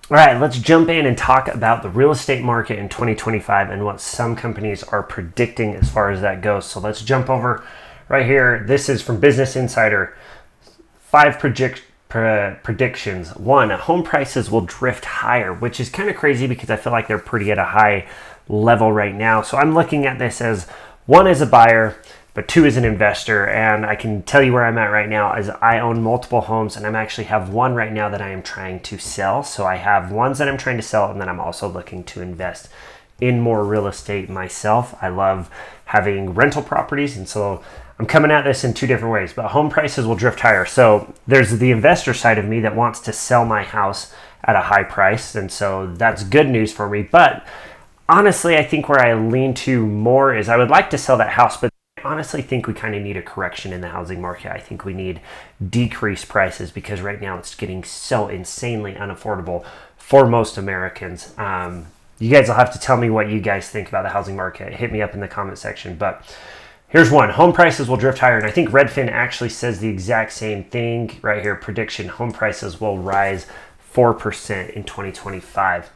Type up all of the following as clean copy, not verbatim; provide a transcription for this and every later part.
All right, let's jump in and talk about the real estate market in 2025 and what some companies are predicting as far as that goes. So let's jump over right here. This is from Business Insider. Five predictions. One, home prices will drift higher, which is kind of crazy because I feel like they're pretty at a high level right now. So I'm looking at this as one as a buyer, but two as an investor. And I can tell you where I'm at right now is I own multiple homes, and I'm actually have one right now that I am trying to sell. So I have ones that I'm trying to sell, and then I'm also looking to invest in more real estate myself. I love having rental properties, and so I'm coming at this in two different ways, but home prices will drift higher. So there's the investor side of me that wants to sell my house at a high price, and so that's good news for me. But honestly, I think where I lean to more is I would like to sell that house, but I honestly think we kind of need a correction in the housing market. I think we need decreased prices because right now it's getting so insanely unaffordable for most Americans. You guys will have to tell me what you guys think about the housing market. Hit me up in the comment section. But here's one. Home prices will drift higher. And I think RedFin actually says the exact same thing right here. Prediction, home prices will rise 4% in 2025.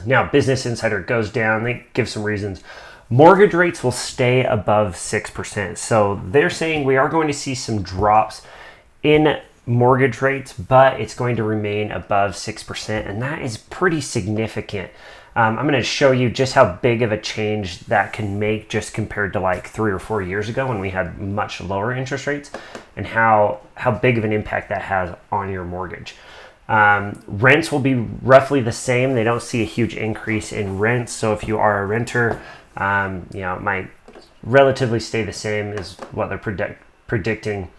Now, Business Insider goes down. They give some reasons. Mortgage rates will stay above 6%. So they're saying we are going to see some drops in mortgage rates, but it's going to remain above 6%. And that is pretty significant. I'm going to show you just how big of a change that can make just compared to like 3 or 4 years ago when we had much lower interest rates, and how big of an impact that has on your mortgage. Rents will be roughly the same. They don't see a huge increase in rents. So if you are a renter, it might relatively stay the same is what they're predicting.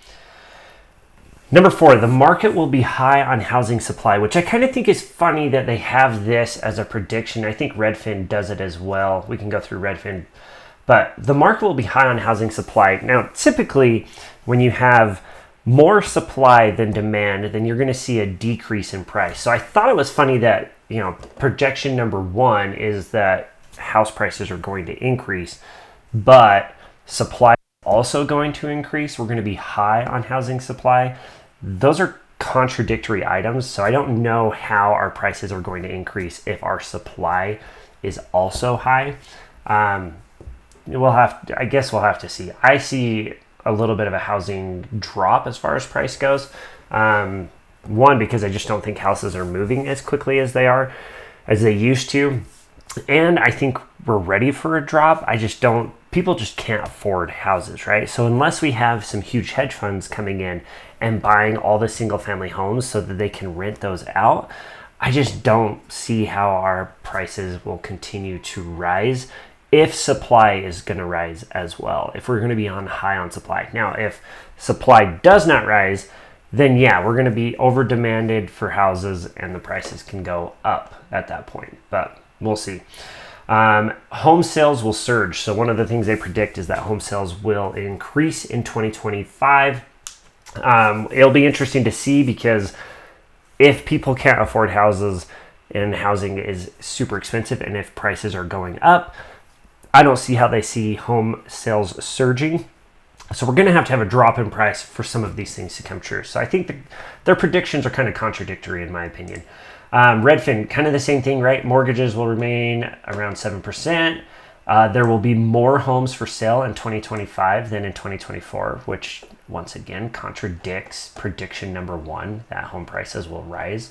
Number 4, the market will be high on housing supply, which I kind of think is funny that they have this as a prediction. I think RedFin does it as well. We can go through RedFin. But the market will be high on housing supply. Now, typically, when you have more supply than demand, then you're going to see a decrease in price. So I thought it was funny that, projection number 1 is that house prices are going to increase, but supply is also going to increase. We're going to be high on housing supply. Those are contradictory items, so I don't know how our prices are going to increase if our supply is also high. I guess we'll have to see. I see a little bit of a housing drop as far as price goes. One, because I just don't think houses are moving as quickly as they used to. And I think we're ready for a drop. People just can't afford houses, right? So unless we have some huge hedge funds coming in and buying all the single family homes so that they can rent those out, I just don't see how our prices will continue to rise if supply is going to rise as well, if we're going to be high on supply. Now, if supply does not rise, then yeah, we're going to be over demanded for houses and the prices can go up at that point, but we'll see. Home sales will surge. So one of the things they predict is that home sales will increase in 2025. It'll be interesting to see because if people can't afford houses and housing is super expensive, and if prices are going up, I don't see how they see home sales surging. So we're going to have a drop in price for some of these things to come true. So I think their predictions are kind of contradictory in my opinion. Redfin, kind of the same thing, right? Mortgages will remain around 7%. There will be more homes for sale in 2025 than in 2024, which once again contradicts prediction number 1 that home prices will rise.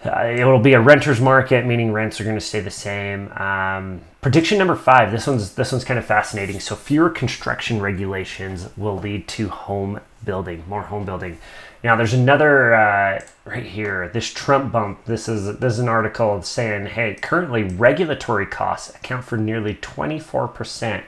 It will be a renter's market, meaning rents are going to stay the same. Prediction number 5, this one's kind of fascinating. So fewer construction regulations will lead to more home building. Now there's another right here, this Trump bump. This is an article saying, hey, currently regulatory costs account for nearly 24%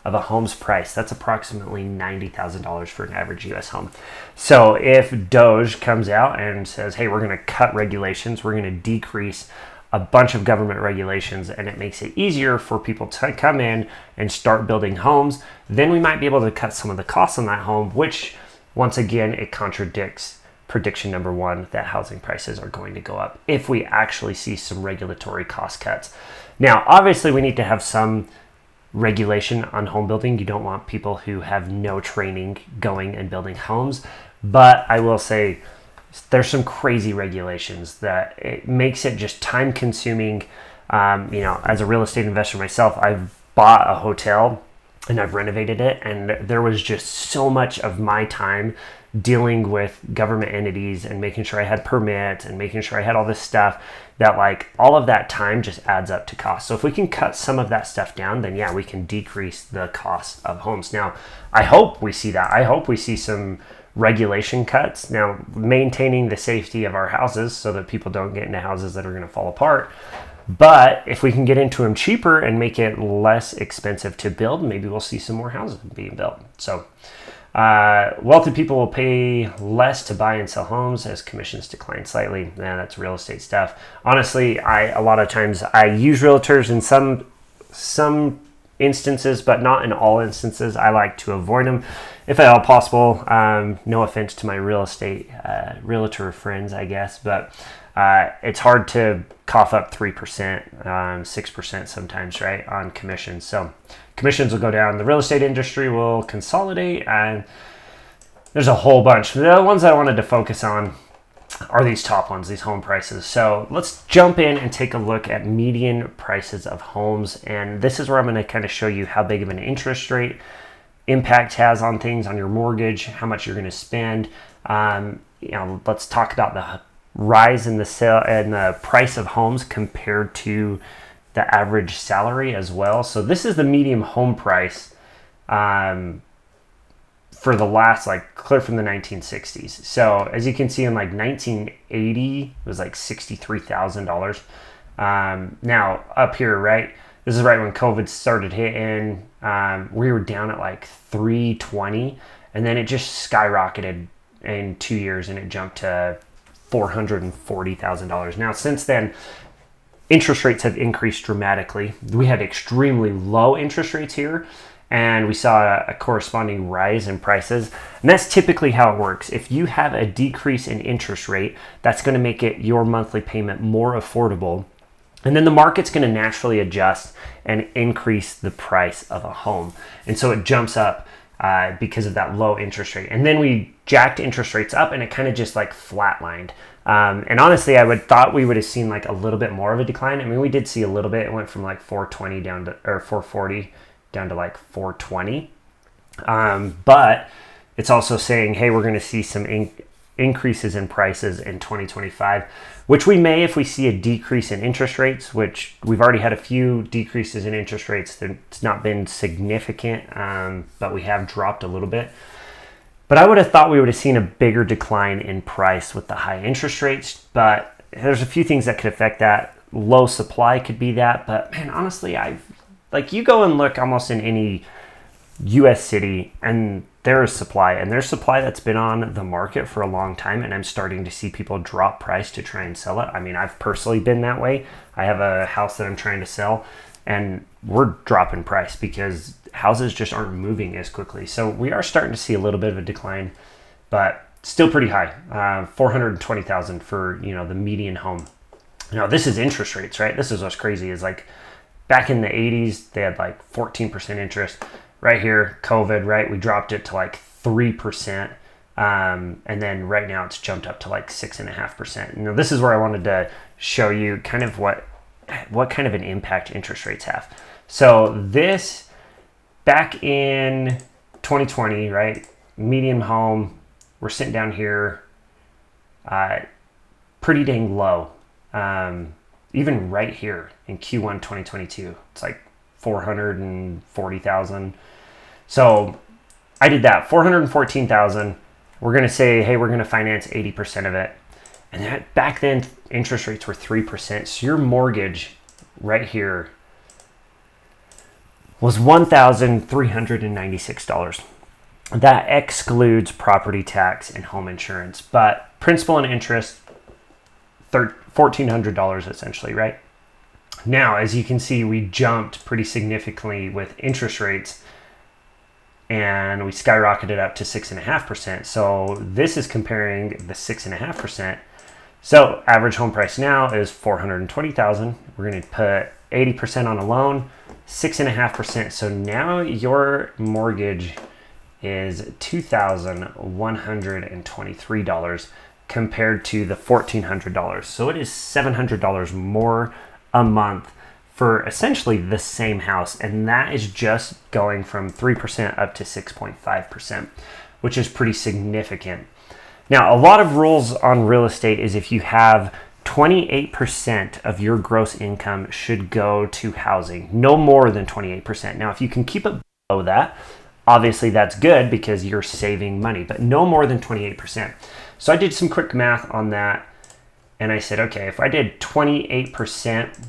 of a home's price. That's approximately $90,000 for an average U.S. home. So if DOGE comes out and says, hey, we're going to cut regulations, we're going to decrease a bunch of government regulations, and it makes it easier for people to come in and start building homes, then we might be able to cut some of the costs on that home, which once again, it contradicts prediction number 1 that housing prices are going to go up if we actually see some regulatory cost cuts. Now, obviously, we need to have some regulation on home building. You don't want people who have no training going and building homes. But I will say there's some crazy regulations that it makes it just time consuming. As a real estate investor myself, I've bought a hotel and I've renovated it, and there was just so much of my time dealing with government entities and making sure I had permits and making sure I had all this stuff, that like all of that time just adds up to cost. So if we can cut some of that stuff down, then yeah, we can decrease the cost of homes. Now, I hope we see that. I hope we see some regulation cuts. Now, maintaining the safety of our houses so that people don't get into houses that are going to fall apart. But if we can get into them cheaper and make it less expensive to build, maybe we'll see some more houses being built. So wealthy people will pay less to buy and sell homes as commissions decline slightly. That's real estate stuff. Honestly, a lot of times I use realtors in some instances, but not in all instances. I like to avoid them if at all possible. No offense to my real estate realtor friends, I guess, but it's hard to cough up 3%, 6% sometimes, right, on commissions. So commissions will go down. The real estate industry will consolidate, and there's a whole bunch. The ones I wanted to focus on are these top ones, these home prices. So let's jump in and take a look at median prices of homes. And this is where I'm going to kind of show you how big of an interest rate impact has on things, on your mortgage, how much you're going to spend. Let's talk about the rise in the sale and the price of homes compared to the average salary as well. So this is the median home price for the last, like, clear from the 1960s. So as you can see, in like 1980, it was like $63,000. Now up here, right, this is right when COVID started hitting. We were down at like 320, and then it just skyrocketed in 2 years, and it jumped to $440,000. Now, since then, interest rates have increased dramatically. We had extremely low interest rates here, and we saw a corresponding rise in prices. And that's typically how it works. If you have a decrease in interest rate, that's going to make it your monthly payment more affordable. And then the market's going to naturally adjust and increase the price of a home. And so it jumps up because of that low interest rate. And then we jacked interest rates up, and it kind of just like flatlined. And honestly, I thought we would have seen like a little bit more of a decline. I mean, we did see a little bit. It went from like 420 down to, or 440 down to like 420. But it's also saying, hey, we're going to see some increases in prices in 2025, which we may if we see a decrease in interest rates, which we've already had a few decreases in interest rates. It's not been significant, but we have dropped a little bit. But I would have thought we would have seen a bigger decline in price with the high interest rates. But there's a few things that could affect that. Low supply could be that. But man, honestly, you go and look almost in any U.S. city, and there is supply, and there's supply that's been on the market for a long time, and I'm starting to see people drop price to try and sell it. I mean, I've personally been that way. I have a house that I'm trying to sell, and we're dropping price because houses just aren't moving as quickly. So we are starting to see a little bit of a decline, but still pretty high. $420,000 for the median home. Now this is interest rates, right? This is what's crazy. Is like back in the 80s, they had like 14% interest. Right here, COVID, right? We dropped it to like 3%. And then right now it's jumped up to like 6.5%. Now this is where I wanted to show you kind of what kind of an impact interest rates have. So this, back in 2020, right? Median home, we're sitting down here, pretty dang low. Even right here in Q1 2022, it's like 440,000. So I did that, 414,000. We're going to say, hey, we're going to finance 80% of it. And that, back then, interest rates were 3%. So your mortgage right here was $1,396. That excludes property tax and home insurance, but principal and interest, $1,400 essentially, right? Now, as you can see, we jumped pretty significantly with interest rates, and we skyrocketed up to 6.5%. So this is comparing the 6.5%. So average home price now is $420,000. We're going to put 80% on a loan, 6.5%. So now your mortgage is $2,123. compared to the $1,400. So it is $700 more a month for essentially the same house. And that is just going from 3% up to 6.5%, which is pretty significant. Now, a lot of rules on real estate is if you have 28% of your gross income should go to housing, no more than 28%. Now, if you can keep it below that, obviously that's good because you're saving money, but no more than 28%. So I did some quick math on that, and I said, okay, if I did 28%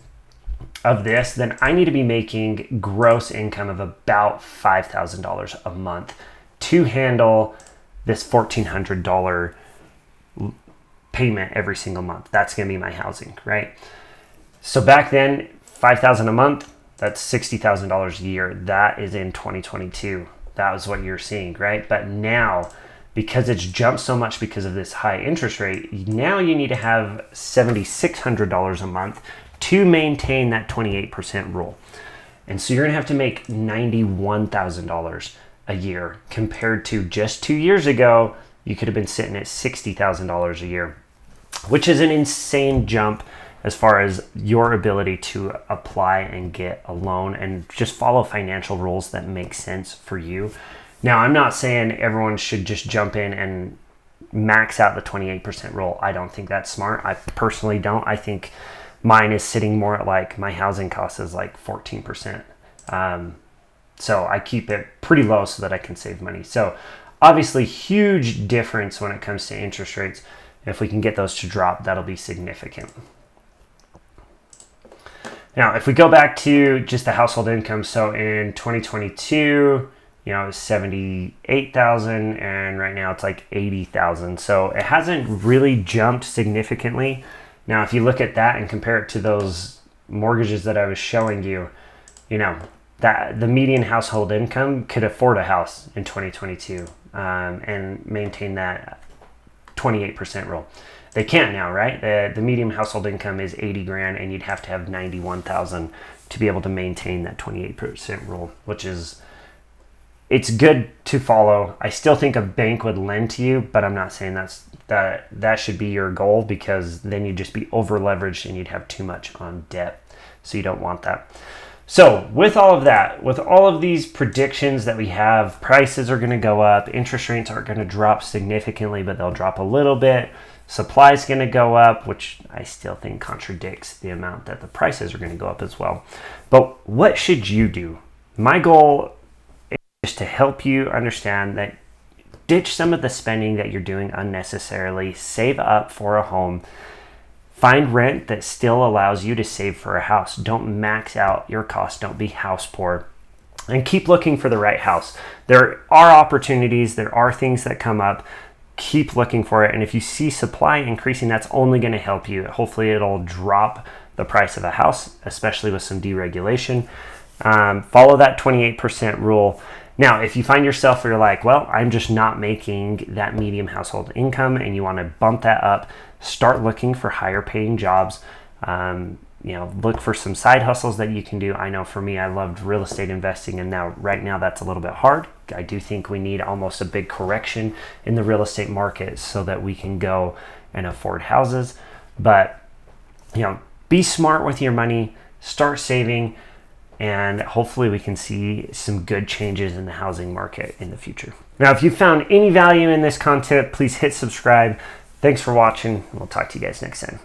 of this, then I need to be making gross income of about $5,000 a month to handle this $1,400 payment every single month. That's going to be my housing, right? So back then, $5,000 a month, that's $60,000 a year. That is in 2022. That was what you're seeing, right? But now, because it's jumped so much because of this high interest rate, now you need to have $7,600 a month to maintain that 28% rule. And so you're going to have to make $91,000 a year compared to just 2 years ago, you could have been sitting at $60,000 a year, which is an insane jump as far as your ability to apply and get a loan and just follow financial rules that make sense for you. Now, I'm not saying everyone should just jump in and max out the 28% rule. I don't think that's smart. I personally don't. I think mine is sitting more at like my housing cost is like 14%. So I keep it pretty low so that I can save money. So obviously huge difference when it comes to interest rates. If we can get those to drop, that'll be significant. Now, if we go back to just the household income, so in 2022, it was 78,000, and right now it's like 80,000. So it hasn't really jumped significantly. Now, if you look at that and compare it to those mortgages that I was showing you, that the median household income could afford a house in 2022 and maintain that 28% rule. They can't now, right? The median household income is 80 grand, and you'd have to have 91,000 to be able to maintain that 28% rule, which is, it's good to follow. I still think a bank would lend to you, but I'm not saying that should be your goal, because then you'd just be over leveraged and you'd have too much on debt. So you don't want that. So with all of that, with all of these predictions that we have, prices are going to go up, interest rates aren't going to drop significantly, but they'll drop a little bit. Supply is going to go up, which I still think contradicts the amount that the prices are going to go up as well. But what should you do? My goal is to help you understand that ditch some of the spending that you're doing unnecessarily, save up for a home, find rent that still allows you to save for a house. Don't max out your costs. Don't be house poor. And keep looking for the right house. There are opportunities. There are things that come up. Keep looking for it. And if you see supply increasing, that's only going to help you. Hopefully it'll drop the price of a house, especially with some deregulation. Follow that 28% rule. Now, if you find yourself where you're like, well, I'm just not making that medium household income, and you want to bump that up, start looking for higher paying jobs. Look for some side hustles that you can do. I know for me, I loved real estate investing, and right now that's a little bit hard. I do think we need almost a big correction in the real estate market so that we can go and afford houses. But, be smart with your money, start saving, and hopefully we can see some good changes in the housing market in the future. Now, if you found any value in this content, please hit subscribe. Thanks for watching. We'll talk to you guys next time.